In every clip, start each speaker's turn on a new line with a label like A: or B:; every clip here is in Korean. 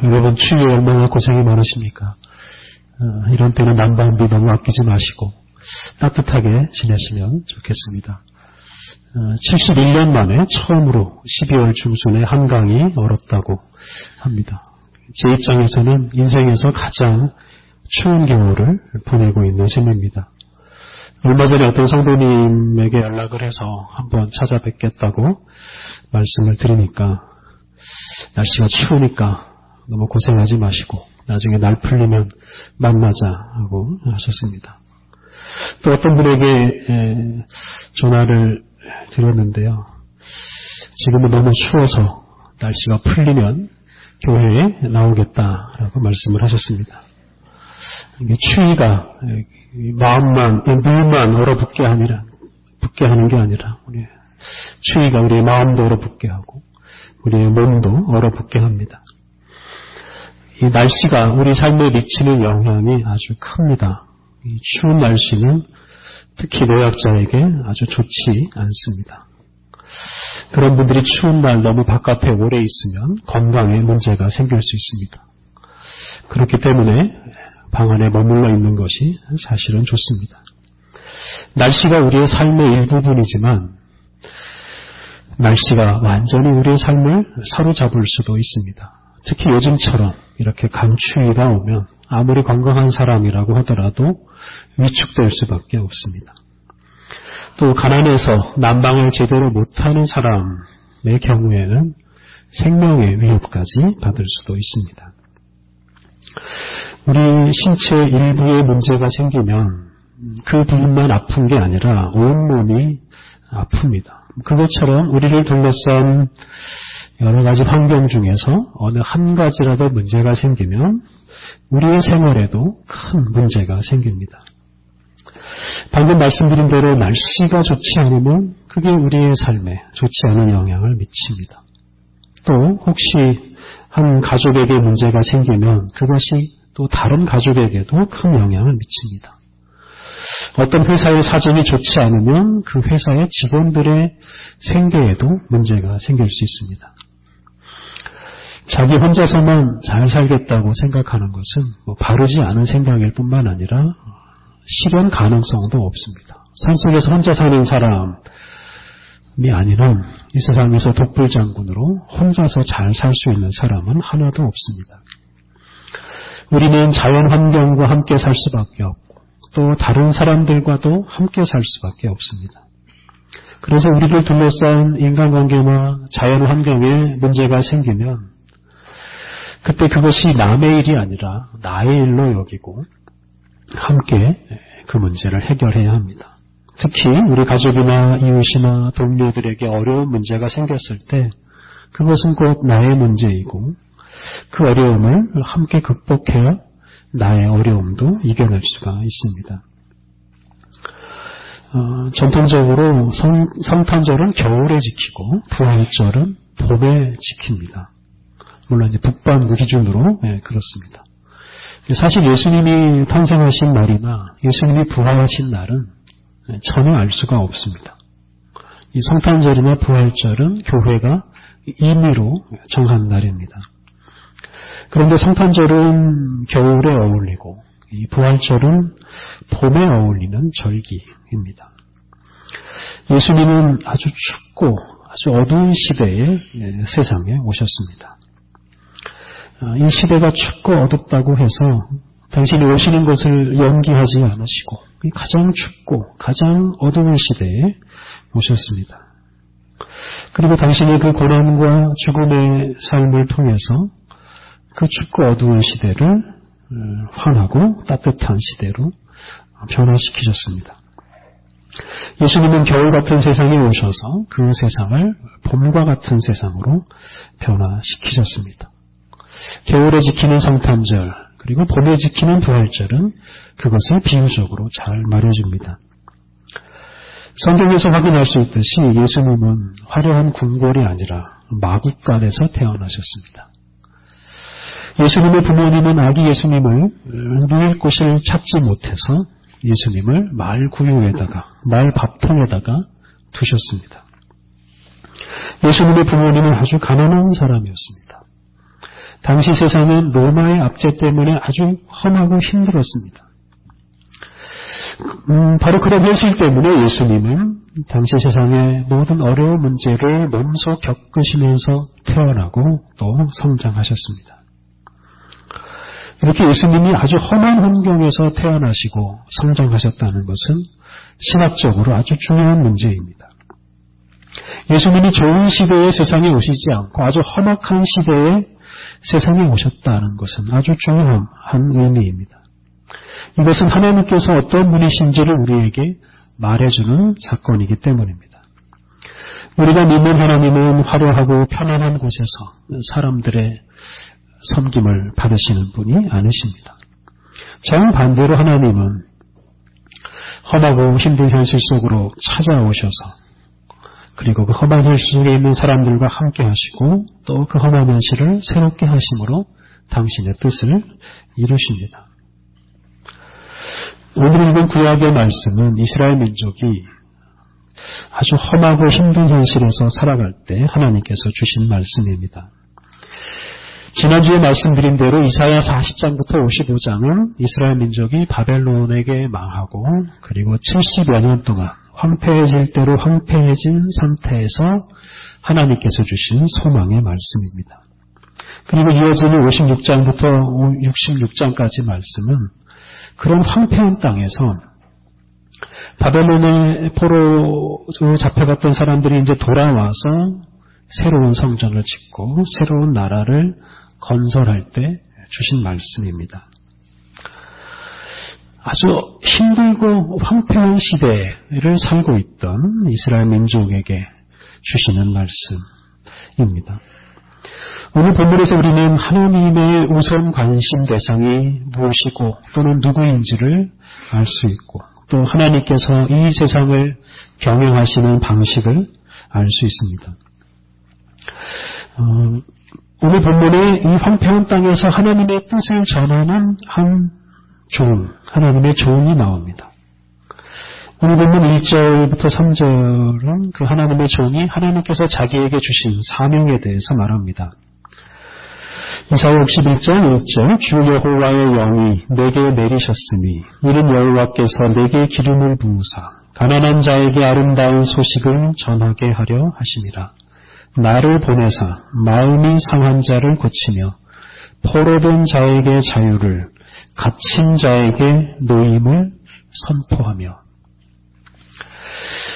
A: 여러분 추위에 얼마나 고생이 많으십니까? 이런 때는 난방비 너무 아끼지 마시고 따뜻하게 지내시면 좋겠습니다. 71년 만에 처음으로 12월 중순에 한강이 얼었다고 합니다. 제 입장에서는 인생에서 가장 추운 겨울을 보내고 있는 셈입니다. 얼마 전에 어떤 성도님에게 연락을 해서 한번 찾아뵙겠다고 말씀을 드리니까 날씨가 추우니까 너무 고생하지 마시고 나중에 날 풀리면 만나자 하고 하셨습니다. 또 어떤 분에게 전화를 드렸는데요. 지금은 너무 추워서 날씨가 풀리면 교회에 나오겠다라고 말씀을 하셨습니다. 이게 추위가 마음만, 눈만 얼어붙게 하는 게 아니라 추위가 우리의 마음도 얼어붙게 하고 우리의 몸도 얼어붙게 합니다. 이 날씨가 우리 삶에 미치는 영향이 아주 큽니다. 이 추운 날씨는 특히 노약자에게 아주 좋지 않습니다. 그런 분들이 추운 날 너무 바깥에 오래 있으면 건강에 문제가 생길 수 있습니다. 그렇기 때문에 방 안에 머물러 있는 것이 사실은 좋습니다. 날씨가 우리의 삶의 일부분이지만 날씨가 완전히 우리의 삶을 사로잡을 수도 있습니다. 특히 요즘처럼 이렇게 강추위가 오면 아무리 건강한 사람이라고 하더라도 위축될 수밖에 없습니다. 또 가난해서 난방을 제대로 못하는 사람의 경우에는 생명의 위협까지 받을 수도 있습니다. 우리 신체 일부에 문제가 생기면 그 부분만 아픈 게 아니라 온몸이 아픕니다. 그것처럼 우리를 둘러싼 여러 가지 환경 중에서 어느 한 가지라도 문제가 생기면 우리의 생활에도 큰 문제가 생깁니다. 방금 말씀드린 대로 날씨가 좋지 않으면 그게 우리의 삶에 좋지 않은 영향을 미칩니다. 또 혹시 한 가족에게 문제가 생기면 그것이 또 다른 가족에게도 큰 영향을 미칩니다. 어떤 회사의 사정이 좋지 않으면 그 회사의 직원들의 생계에도 문제가 생길 수 있습니다. 자기 혼자서만 잘 살겠다고 생각하는 것은 바르지 않은 생각일 뿐만 아니라 실현 가능성도 없습니다. 산속에서 혼자 사는 사람이 아니면 이 세상에서 독불장군으로 혼자서 잘 살 수 있는 사람은 하나도 없습니다. 우리는 자연 환경과 함께 살 수밖에 없고 또 다른 사람들과도 함께 살 수밖에 없습니다. 그래서 우리를 둘러싼 인간관계나 자연 환경에 문제가 생기면 그때 그것이 남의 일이 아니라 나의 일로 여기고 함께 그 문제를 해결해야 합니다. 특히 우리 가족이나 이웃이나 동료들에게 어려운 문제가 생겼을 때 그것은 꼭 나의 문제이고 그 어려움을 함께 극복해야 나의 어려움도 이겨낼 수가 있습니다. 전통적으로 성탄절은 겨울에 지키고 부활절은 봄에 지킵니다. 물론 이제 북반구 기준으로 그렇습니다. 사실 예수님이 탄생하신 날이나 예수님이 부활하신 날은 전혀 알 수가 없습니다. 이 성탄절이나 부활절은 교회가 임의로 정한 날입니다. 그런데 성탄절은 겨울에 어울리고 이 부활절은 봄에 어울리는 절기입니다. 예수님은 아주 춥고 아주 어두운 시대에 세상에 오셨습니다. 이 시대가 춥고 어둡다고 해서 당신이 오시는 것을 연기하지 않으시고 가장 춥고 가장 어두운 시대에 오셨습니다. 그리고 당신의 그 고난과 죽음의 삶을 통해서 그 춥고 어두운 시대를 환하고 따뜻한 시대로 변화시키셨습니다. 예수님은 겨울 같은 세상에 오셔서 그 세상을 봄과 같은 세상으로 변화시키셨습니다. 겨울에 지키는 성탄절 그리고 봄에 지키는 부활절은 그것을 비유적으로 잘 말해줍니다. 성경에서 확인할 수 있듯이 예수님은 화려한 궁궐이 아니라 마구간에서 태어나셨습니다. 예수님의 부모님은 아기 예수님을 누일 곳을 찾지 못해서 예수님을 말 구유에다가 말 밥통에다가 두셨습니다. 예수님의 부모님은 아주 가난한 사람이었습니다. 당시 세상은 로마의 압제 때문에 아주 험하고 힘들었습니다. 바로 그런 현실 때문에 예수님은 당시 세상의 모든 어려운 문제를 몸소 겪으시면서 태어나고 또 성장하셨습니다. 이렇게 예수님이 아주 험한 환경에서 태어나시고 성장하셨다는 것은 신학적으로 아주 중요한 문제입니다. 예수님이 좋은 시대에 세상에 오시지 않고 아주 험악한 시대에 세상에 오셨다는 것은 아주 중요한 의미입니다. 이것은 하나님께서 어떤 분이신지를 우리에게 말해주는 사건이기 때문입니다. 우리가 믿는 하나님은 화려하고 편안한 곳에서 사람들의 섬김을 받으시는 분이 아니십니다. 정반대로 하나님은 험하고 힘든 현실 속으로 찾아오셔서 그리고 그 험한 현실 속에 있는 사람들과 함께 하시고 또 그 험한 현실을 새롭게 하심으로 당신의 뜻을 이루십니다. 오늘 읽은 구약의 말씀은 이스라엘 민족이 아주 험하고 힘든 현실에서 살아갈 때 하나님께서 주신 말씀입니다. 지난주에 말씀드린 대로 이사야 40장부터 55장은 이스라엘 민족이 바벨론에게 망하고 그리고 70여 년 동안 황폐해질 대로 황폐해진 상태에서 하나님께서 주신 소망의 말씀입니다. 그리고 이어지는 56장부터 66장까지 말씀은 그런 황폐한 땅에서 바벨론의 포로로 잡혀갔던 사람들이 이제 돌아와서 새로운 성전을 짓고 새로운 나라를 건설할 때 주신 말씀입니다. 아주 힘들고 황폐한 시대를 살고 있던 이스라엘 민족에게 주시는 말씀입니다. 오늘 본문에서 우리는 하나님의 우선 관심 대상이 무엇이고 또는 누구인지를 알 수 있고 또 하나님께서 이 세상을 경영하시는 방식을 알 수 있습니다. 오늘 본문에 이 황폐한 땅에서 하나님의 뜻을 전하는 하나님의 종이 나옵니다. 오늘 본문 1절부터 3절은 그 하나님의 종이 하나님께서 자기에게 주신 사명에 대해서 말합니다. 이사야 61장 1절 주 여호와의 영이 내게 내리셨으니 이는 여호와께서 내게 기름을 부으사 가난한 자에게 아름다운 소식을 전하게 하려 하심이라. 나를 보내사 마음이 상한 자를 고치며 포로된 자에게 자유를 갇힌 자에게 노임을 선포하며.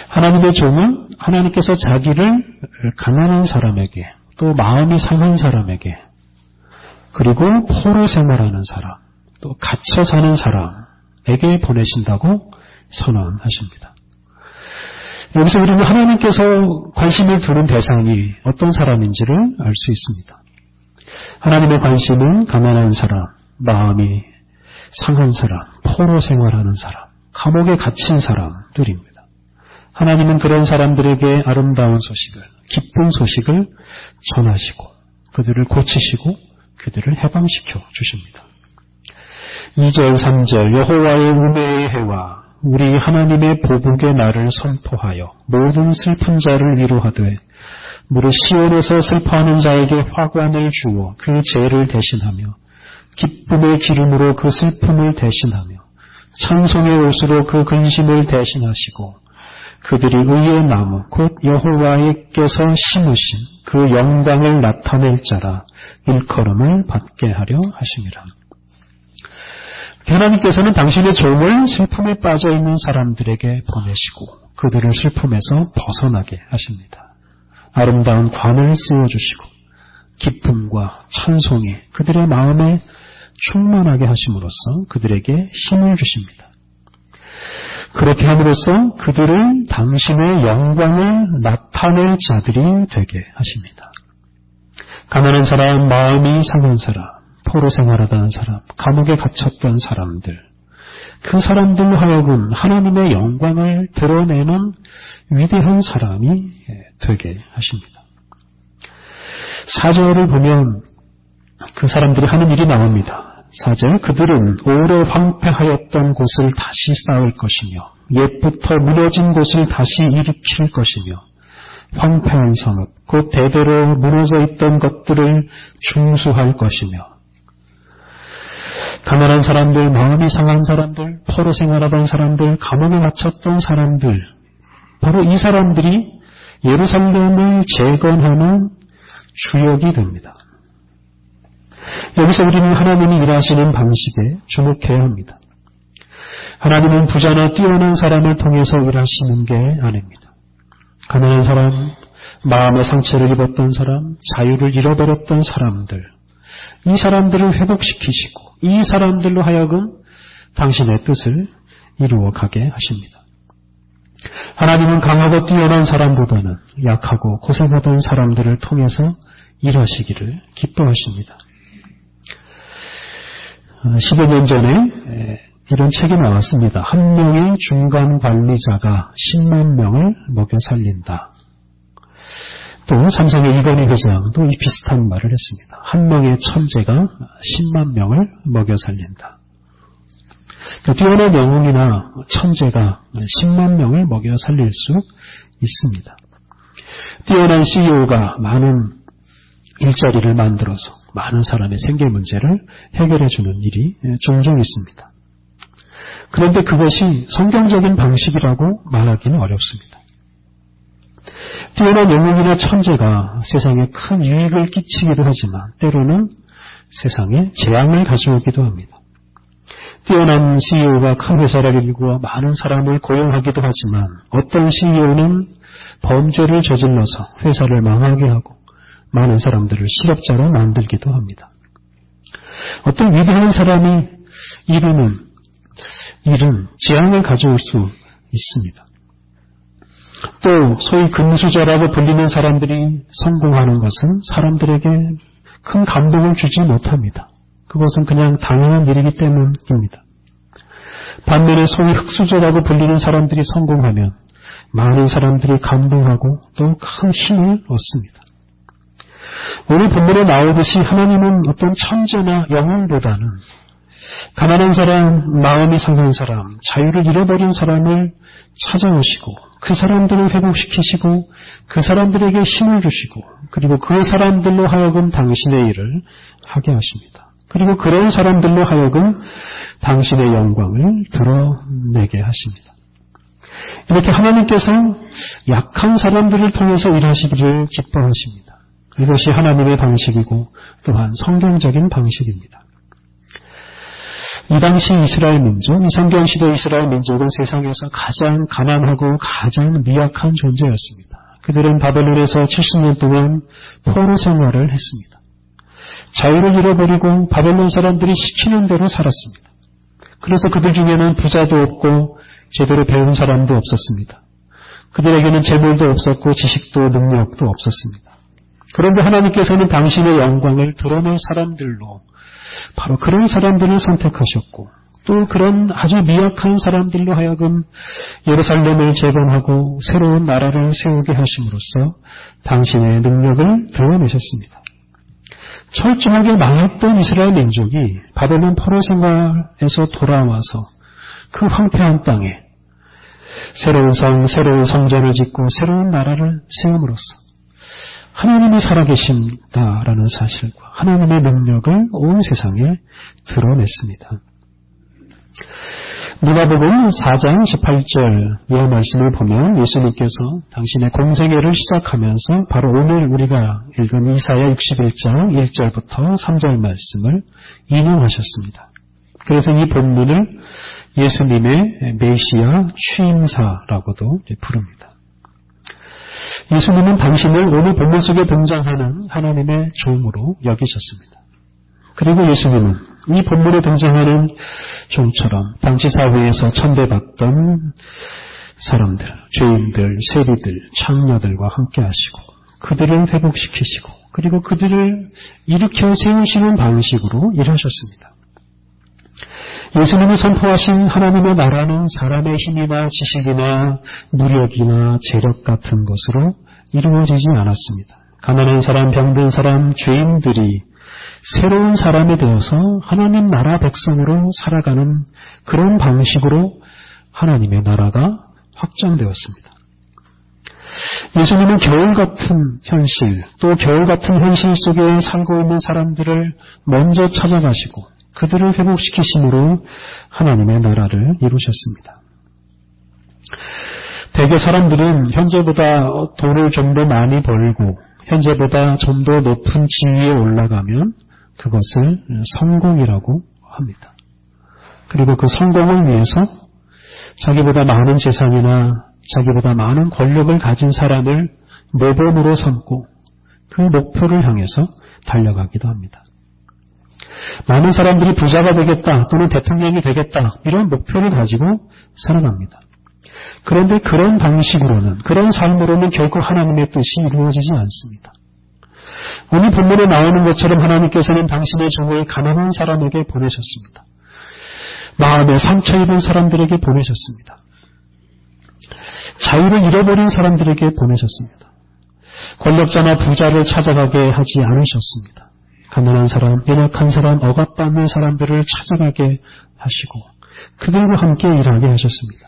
A: 하나님의 종은 하나님께서 자기를 가난한 사람에게 또 마음이 상한 사람에게 그리고 포로 생활하는 사람 또 갇혀 사는 사람에게 보내신다고 선언하십니다. 여기서 우리는 하나님께서 관심을 두는 대상이 어떤 사람인지를 알 수 있습니다. 하나님의 관심은 가난한 사람, 마음이 상한 사람, 포로 생활하는 사람, 감옥에 갇힌 사람들입니다. 하나님은 그런 사람들에게 아름다운 소식을, 기쁜 소식을 전하시고 그들을 고치시고 그들을 해방시켜 주십니다. 2절, 3절 여호와의 은혜의 해와 우리 하나님의 보복의 날을 선포하여 모든 슬픈 자를 위로하되 무릇 시온에서 슬퍼하는 자에게 화관을 주어 그 죄를 대신하며 기쁨의 기름으로 그 슬픔을 대신하며 찬송의 옷으로 그 근심을 대신하시고 그들이 의의 나무 곧 여호와께서 심으신 그 영광을 나타낼 자라 일컬음을 받게 하려 하심이라. 하나님께서는 당신의 종을 슬픔에 빠져있는 사람들에게 보내시고 그들을 슬픔에서 벗어나게 하십니다. 아름다운 관을 씌워주시고 기쁨과 찬송이 그들의 마음에 충만하게 하심으로써 그들에게 힘을 주십니다. 그렇게 함으로써 그들을 당신의 영광을 나타낼 자들이 되게 하십니다. 가난한 사람, 마음이 상한 사람, 포로 생활하던 사람, 감옥에 갇혔던 사람들, 그 사람들로 하여금 하나님의 영광을 드러내는 위대한 사람이 되게 하십니다. 4절을 보면 그 사람들이 하는 일이 나옵니다. 4절 그들은 오래 황폐하였던 곳을 다시 쌓을 것이며 옛부터 무너진 곳을 다시 일으킬 것이며 황폐한 성읍 곧 대대로 무너져 있던 것들을 중수할 것이며 가난한 사람들, 마음이 상한 사람들, 포로 생활하던 사람들, 감옥에 갇혔던 사람들, 바로 이 사람들이 예루살렘을 재건하는 주역이 됩니다. 여기서 우리는 하나님이 일하시는 방식에 주목해야 합니다. 하나님은 부자나 뛰어난 사람을 통해서 일하시는 게 아닙니다. 가난한 사람, 마음의 상처를 입었던 사람, 자유를 잃어버렸던 사람들, 이 사람들을 회복시키시고 이 사람들로 하여금 당신의 뜻을 이루어가게 하십니다. 하나님은 강하고 뛰어난 사람보다는 약하고 고생하던 사람들을 통해서 일하시기를 기뻐하십니다. 10여 년 전에 이런 책이 나왔습니다. 한 명의 중간 관리자가 10만 명을 먹여 살린다. 또 삼성의 이건희 회장도 이 비슷한 말을 했습니다. 한 명의 천재가 10만 명을 먹여 살린다. 뛰어난 영웅이나 천재가 10만 명을 먹여 살릴 수 있습니다. 뛰어난 CEO가 많은 일자리를 만들어서 많은 사람의 생계 문제를 해결해 주는 일이 종종 있습니다. 그런데 그것이 성경적인 방식이라고 말하기는 어렵습니다. 뛰어난 영웅이나 천재가 세상에 큰 유익을 끼치기도 하지만 때로는 세상에 재앙을 가져오기도 합니다. 뛰어난 CEO가 큰 회사를 일구어 많은 사람을 고용하기도 하지만 어떤 CEO는 범죄를 저질러서 회사를 망하게 하고 많은 사람들을 실업자로 만들기도 합니다. 어떤 위대한 사람이 이루는 일은 재앙을 가져올 수 있습니다. 또 소위 금수저라고 불리는 사람들이 성공하는 것은 사람들에게 큰 감동을 주지 못합니다. 그것은 그냥 당연한 일이기 때문입니다. 반면에 소위 흙수저라고 불리는 사람들이 성공하면 많은 사람들이 감동하고 또 큰 힘을 얻습니다. 오늘 본문에 나오듯이 하나님은 어떤 천재나 영웅보다는 가난한 사람, 마음이 상한 사람, 자유를 잃어버린 사람을 찾아오시고 그 사람들을 회복시키시고 그 사람들에게 힘을 주시고 그리고 그 사람들로 하여금 당신의 일을 하게 하십니다. 그리고 그런 사람들로 하여금 당신의 영광을 드러내게 하십니다. 이렇게 하나님께서 약한 사람들을 통해서 일하시기를 기뻐하십니다. 이것이 하나님의 방식이고 또한 성경적인 방식입니다. 이 당시 이스라엘 민족, 이 성경시대 이스라엘 민족은 세상에서 가장 가난하고 가장 미약한 존재였습니다. 그들은 바벨론에서 70년 동안 포로 생활을 했습니다. 자유를 잃어버리고 바벨론 사람들이 시키는 대로 살았습니다. 그래서 그들 중에는 부자도 없고 제대로 배운 사람도 없었습니다. 그들에게는 재물도 없었고 지식도 능력도 없었습니다. 그런데 하나님께서는 당신의 영광을 드러낼 사람들로 바로 그런 사람들을 선택하셨고 또 그런 아주 미약한 사람들로 하여금 예루살렘을 재건하고 새로운 나라를 세우게 하심으로써 당신의 능력을 드러내셨습니다. 철저하게 망했던 이스라엘 민족이 바벨론 포로 생활에서 돌아와서 그 황폐한 땅에 새로운 성, 새로운 성전을 짓고 새로운 나라를 세움으로써 하나님이 살아계신다라는 사실과 하나님의 능력을 온 세상에 드러냈습니다. 누가복음 4장 18절 이 말씀을 보면 예수님께서 당신의 공생애를 시작하면서 바로 오늘 우리가 읽은 이사야 61장 1절부터 3절 말씀을 인용하셨습니다. 그래서 이 본문을 예수님의 메시아 취임사라고도 부릅니다. 예수님은 당신을 오늘 본문 속에 등장하는 하나님의 종으로 여기셨습니다. 그리고 예수님은 이 본문에 등장하는 종처럼 당시 사회에서 천대받던 사람들, 죄인들, 세리들, 창녀들과 함께 하시고 그들을 회복시키시고 그리고 그들을 일으켜 세우시는 방식으로 일하셨습니다. 예수님이 선포하신 하나님의 나라는 사람의 힘이나 지식이나 무력이나 재력 같은 것으로 이루어지지 않았습니다. 가난한 사람, 병든 사람, 죄인들이 새로운 사람이 되어서 하나님 나라 백성으로 살아가는 그런 방식으로 하나님의 나라가 확장되었습니다. 예수님은 겨울 같은 현실, 또 겨울 같은 현실 속에 살고 있는 사람들을 먼저 찾아가시고 그들을 회복시키심으로 하나님의 나라를 이루셨습니다. 대개 사람들은 현재보다 돈을 좀 더 많이 벌고 현재보다 좀 더 높은 지위에 올라가면 그것을 성공이라고 합니다. 그리고 그 성공을 위해서 자기보다 많은 재산이나 자기보다 많은 권력을 가진 사람을 모범으로 삼고 그 목표를 향해서 달려가기도 합니다. 많은 사람들이 부자가 되겠다 또는 대통령이 되겠다 이런 목표를 가지고 살아갑니다. 그런데 그런 방식으로는, 그런 삶으로는 결코 하나님의 뜻이 이루어지지 않습니다. 오늘 본문에 나오는 것처럼 하나님께서는 당신의 종을 가난한 사람에게 보내셨습니다. 마음에 상처 입은 사람들에게 보내셨습니다. 자유를 잃어버린 사람들에게 보내셨습니다. 권력자나 부자를 찾아가게 하지 않으셨습니다. 가난한 사람, 연약한 사람, 억압받는 사람들을 찾아가게 하시고 그들과 함께 일하게 하셨습니다.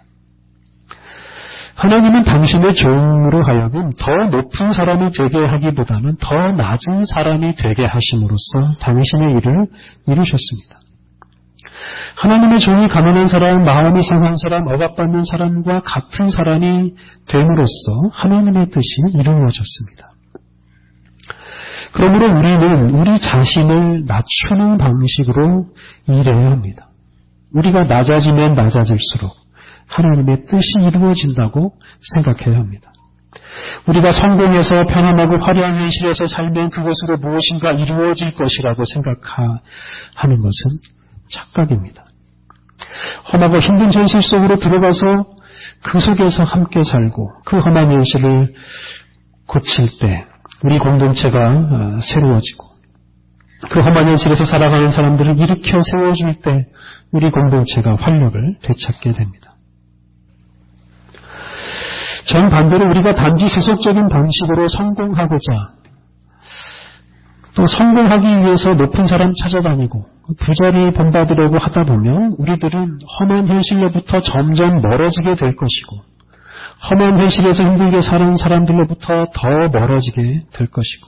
A: 하나님은 당신의 종으로 하여금 더 높은 사람이 되게 하기보다는 더 낮은 사람이 되게 하심으로써 당신의 일을 이루셨습니다. 하나님의 종이 가난한 사람, 마음이 상한 사람, 억압받는 사람과 같은 사람이 됨으로써 하나님의 뜻이 이루어졌습니다. 그러므로 우리는 우리 자신을 낮추는 방식으로 일해야 합니다. 우리가 낮아지면 낮아질수록 하나님의 뜻이 이루어진다고 생각해야 합니다. 우리가 성공해서 편안하고 화려한 현실에서 살면 그것으로 무엇인가 이루어질 것이라고 생각하는 것은 착각입니다. 험하고 힘든 현실 속으로 들어가서 그 속에서 함께 살고 그 험한 현실을 고칠 때 우리 공동체가 새로워지고 그 험한 현실에서 살아가는 사람들을 일으켜 세워줄 때 우리 공동체가 활력을 되찾게 됩니다. 정반대로 우리가 단지 세속적인 방식으로 성공하고자 또 성공하기 위해서 높은 사람 찾아다니고 부자를 본받으려고 하다 보면 우리들은 험한 현실로부터 점점 멀어지게 될 것이고 험한 현실에서 힘들게 사는 사람들로부터 더 멀어지게 될 것이고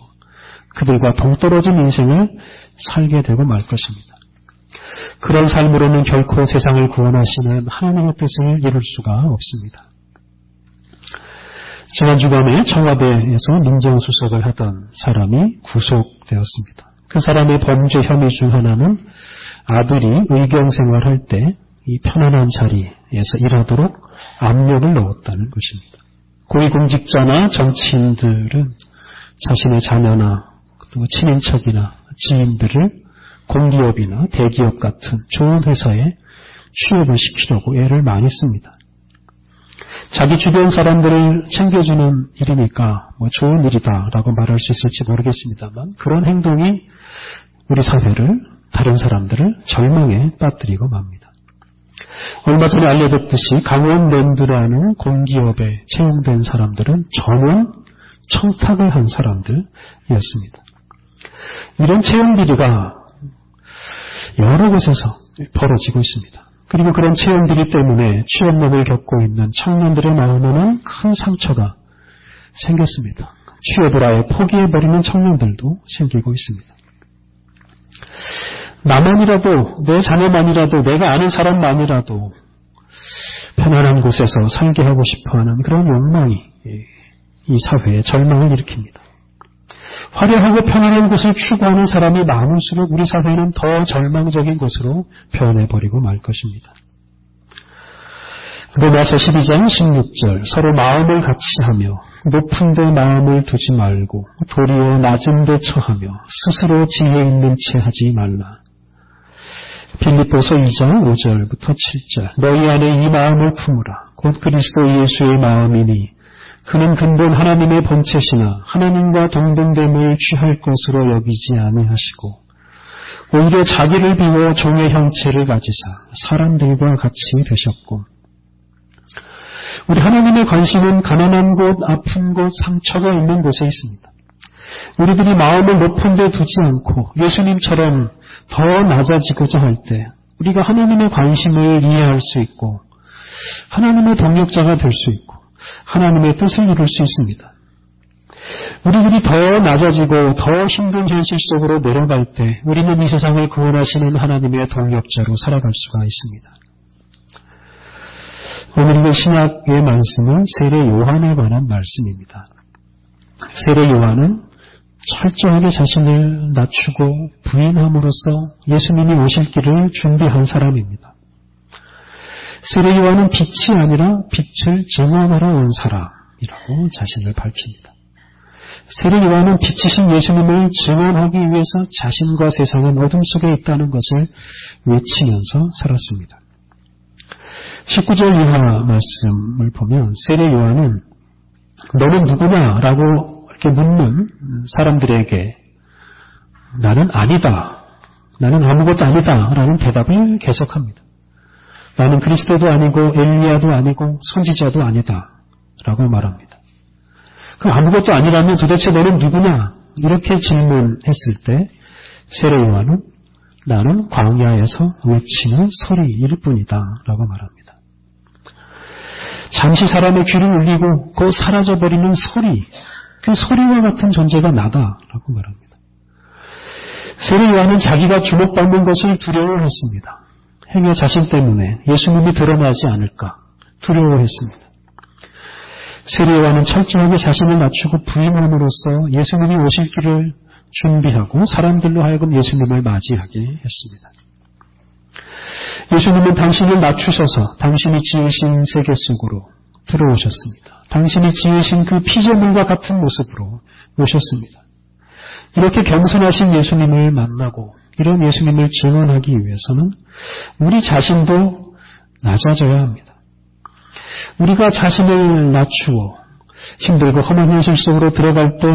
A: 그들과 동떨어진 인생을 살게 되고 말 것입니다. 그런 삶으로는 결코 세상을 구원하시는 하나님의 뜻을 이룰 수가 없습니다. 지난 주간에 청와대에서 민정수석을 하던 사람이 구속되었습니다. 그 사람의 범죄 혐의 중 하나는 아들이 의경 생활할 때 이 편안한 자리에서 일하도록 압력을 넣었다는 것입니다. 고위공직자나 정치인들은 자신의 자녀나 또 친인척이나 지인들을 공기업이나 대기업 같은 좋은 회사에 취업을 시키려고 애를 많이 씁니다. 자기 주변 사람들을 챙겨주는 일이니까 좋은 일이다라고 말할 수 있을지 모르겠습니다만 그런 행동이 우리 사회를, 다른 사람들을 절망에 빠뜨리고 맙니다. 얼마 전에 알려졌듯이 강원랜드라는 공기업에 채용된 사람들은 전원 청탁을 한 사람들이었습니다. 이런 채용 비리가 여러 곳에서 벌어지고 있습니다. 그리고 그런 채용 비리 때문에 취업난을 겪고 있는 청년들의 마음에는 큰 상처가 생겼습니다. 취업을 아예 포기해버리는 청년들도 생기고 있습니다. 나만이라도, 내 자녀만이라도, 내가 아는 사람만이라도 편안한 곳에서 살게 하고 싶어하는 그런 욕망이 이 사회에 절망을 일으킵니다. 화려하고 편안한 곳을 추구하는 사람이 많을수록 우리 사회는 더 절망적인 곳으로 변해버리고 말 것입니다. 로마서 12장 16절 서로 마음을 같이 하며 높은 데 마음을 두지 말고 도리어 낮은 데 처하며 스스로 지혜 있는 채 하지 말라. 빌립보서 2장 5절부터 7절 너희 안에 이 마음을 품으라. 곧 그리스도 예수의 마음이니 그는 근본 하나님의 본체시나 하나님과 동등됨을 취할 것으로 여기지 아니하시고 오히려 자기를 비워 종의 형체를 가지사 사람들과 같이 되셨고 우리 하나님의 관심은 가난한 곳, 아픈 곳, 상처가 있는 곳에 있습니다. 우리들이 마음을 높은 데 두지 않고 예수님처럼 더 낮아지고자 할 때 우리가 하나님의 관심을 이해할 수 있고 하나님의 동력자가 될 수 있고 하나님의 뜻을 이룰 수 있습니다. 우리들이 더 낮아지고 더 힘든 현실 속으로 내려갈 때 우리는 이 세상을 구원하시는 하나님의 동역자로 살아갈 수가 있습니다. 오늘 읽은 신약의 말씀은 세례 요한에 관한 말씀입니다. 세례 요한은 철저하게 자신을 낮추고 부인함으로써 예수님이 오실 길을 준비한 사람입니다. 세례 요한은 빛이 아니라 빛을 증언하러 온 사람이라고 자신을 밝힙니다. 세례 요한은 빛이신 예수님을 증언하기 위해서 자신과 세상은 어둠 속에 있다는 것을 외치면서 살았습니다. 19절 이하 말씀을 보면 세례 요한은 너는 누구냐? 라고 이렇게 묻는 사람들에게 나는 아니다. 나는 아무것도 아니다. 라는 대답을 계속합니다. 나는 그리스도도 아니고 엘리야도 아니고 선지자도 아니다. 라고 말합니다. 그럼 아무것도 아니라면 도대체 너는 누구냐? 이렇게 질문했을 때 세례 요한은 나는 광야에서 외치는 소리일 뿐이다. 라고 말합니다. 잠시 사람의 귀를 울리고 곧 사라져버리는 소리, 그 소리와 같은 존재가 나다라고 말합니다. 세례 요한은 자기가 주목받는 것을 두려워했습니다. 행여 자신 때문에 예수님이 드러나지 않을까 두려워했습니다. 세례 요한은 철저하게 자신을 낮추고 부인함으로써 예수님이 오실 길을 준비하고 사람들로 하여금 예수님을 맞이하게 했습니다. 예수님은 당신을 낮추셔서 당신이 지으신 세계 속으로 들어오셨습니다. 당신이 지으신 그 피조물과 같은 모습으로 오셨습니다. 이렇게 겸손하신 예수님을 만나고 이런 예수님을 증언하기 위해서는 우리 자신도 낮아져야 합니다. 우리가 자신을 낮추어 힘들고 험한 현실 속으로 들어갈 때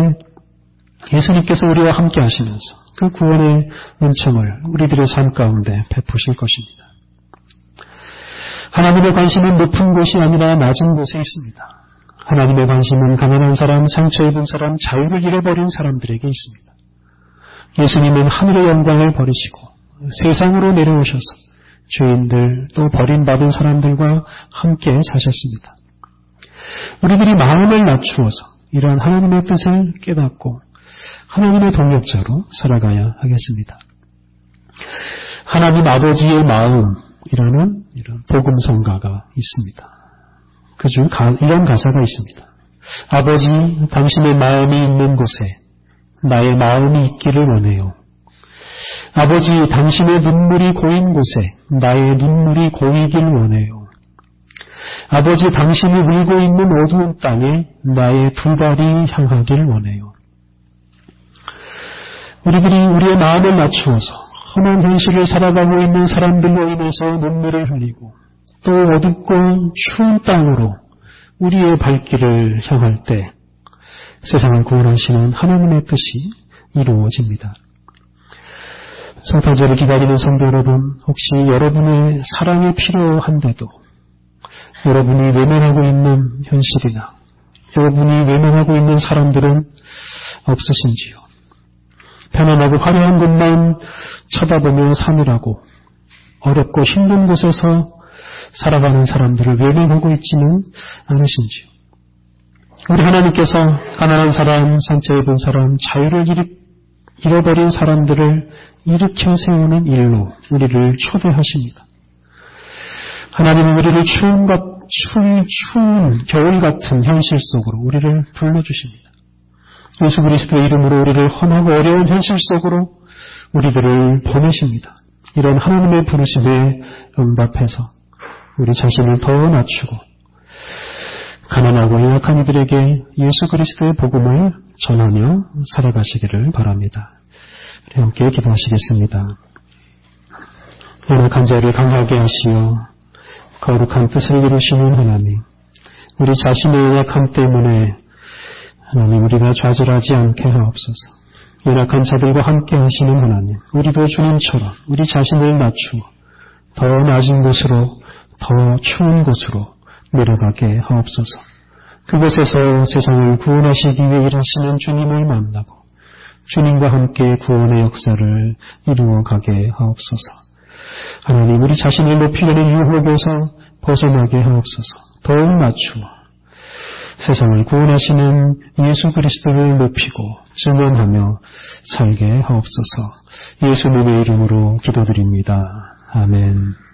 A: 예수님께서 우리와 함께 하시면서 그 구원의 은총을 우리들의 삶 가운데 베푸실 것입니다. 하나님의 관심은 높은 곳이 아니라 낮은 곳에 있습니다. 하나님의 관심은 가난한 사람, 상처 입은 사람, 자유를 잃어버린 사람들에게 있습니다. 예수님은 하늘의 영광을 버리시고 세상으로 내려오셔서 죄인들 또 버림받은 사람들과 함께 사셨습니다. 우리들이 마음을 낮추어서 이러한 하나님의 뜻을 깨닫고 하나님의 동역자로 살아가야 하겠습니다. 하나님 아버지의 마음이라는 이런 복음성가가 있습니다. 그중 이런 가사가 있습니다. 아버지, 당신의 마음이 있는 곳에 나의 마음이 있기를 원해요. 아버지, 당신의 눈물이 고인 곳에 나의 눈물이 고이길 원해요. 아버지, 당신이 울고 있는 어두운 땅에 나의 두 발이 향하길 원해요. 우리들이 우리의 마음을 낮추어서 험한 현실을 살아가고 있는 사람들로 인해서 눈물을 흘리고 또 어둡고 추운 땅으로 우리의 발길을 향할 때 세상을 구원하시는 하나님의 뜻이 이루어집니다. 성탄절을 기다리는 성도 여러분, 혹시 여러분의 사랑이 필요한데도 여러분이 외면하고 있는 현실이나 여러분이 외면하고 있는 사람들은 없으신지요? 편안하고 화려한 곳만 쳐다보며 사느라고 어렵고 힘든 곳에서 살아가는 사람들을 외면하고 있지는 않으신지요? 우리 하나님께서 가난한 사람, 상처 입은 사람, 자유를 잃어버린 사람들을 일으켜 세우는 일로 우리를 초대하십니다. 하나님은 우리를 추운 겨울 같은 현실 속으로 우리를 불러주십니다. 예수 그리스도의 이름으로 우리를 험하고 어려운 현실 속으로 우리들을 보내십니다. 이런 하나님의 부르심에 응답해서 우리 자신을 더 낮추고 가난하고 연약한 이들에게 예수 그리스도의 복음을 전하며 살아가시기를 바랍니다. 우리 함께 기도하시겠습니다. 연약한 자를 강하게 하시어 거룩한 뜻을 이루시는 하나님, 우리 자신의 연약함 때문에 하나님 우리가 좌절하지 않게 하옵소서. 연약한 자들과 함께 하시는 하나님, 우리도 주님처럼 우리 자신을 낮추어 더 낮은 곳으로 더 추운 곳으로 내려가게 하옵소서. 그곳에서 세상을 구원하시기 위해 일하시는 주님을 만나고 주님과 함께 구원의 역사를 이루어가게 하옵소서. 하나님, 우리 자신을 높이려는 유혹에서 벗어나게 하옵소서. 더욱 낮추어 세상을 구원하시는 예수 그리스도를 높이고 증언하며 살게 하옵소서. 예수님의 이름으로 기도드립니다. 아멘.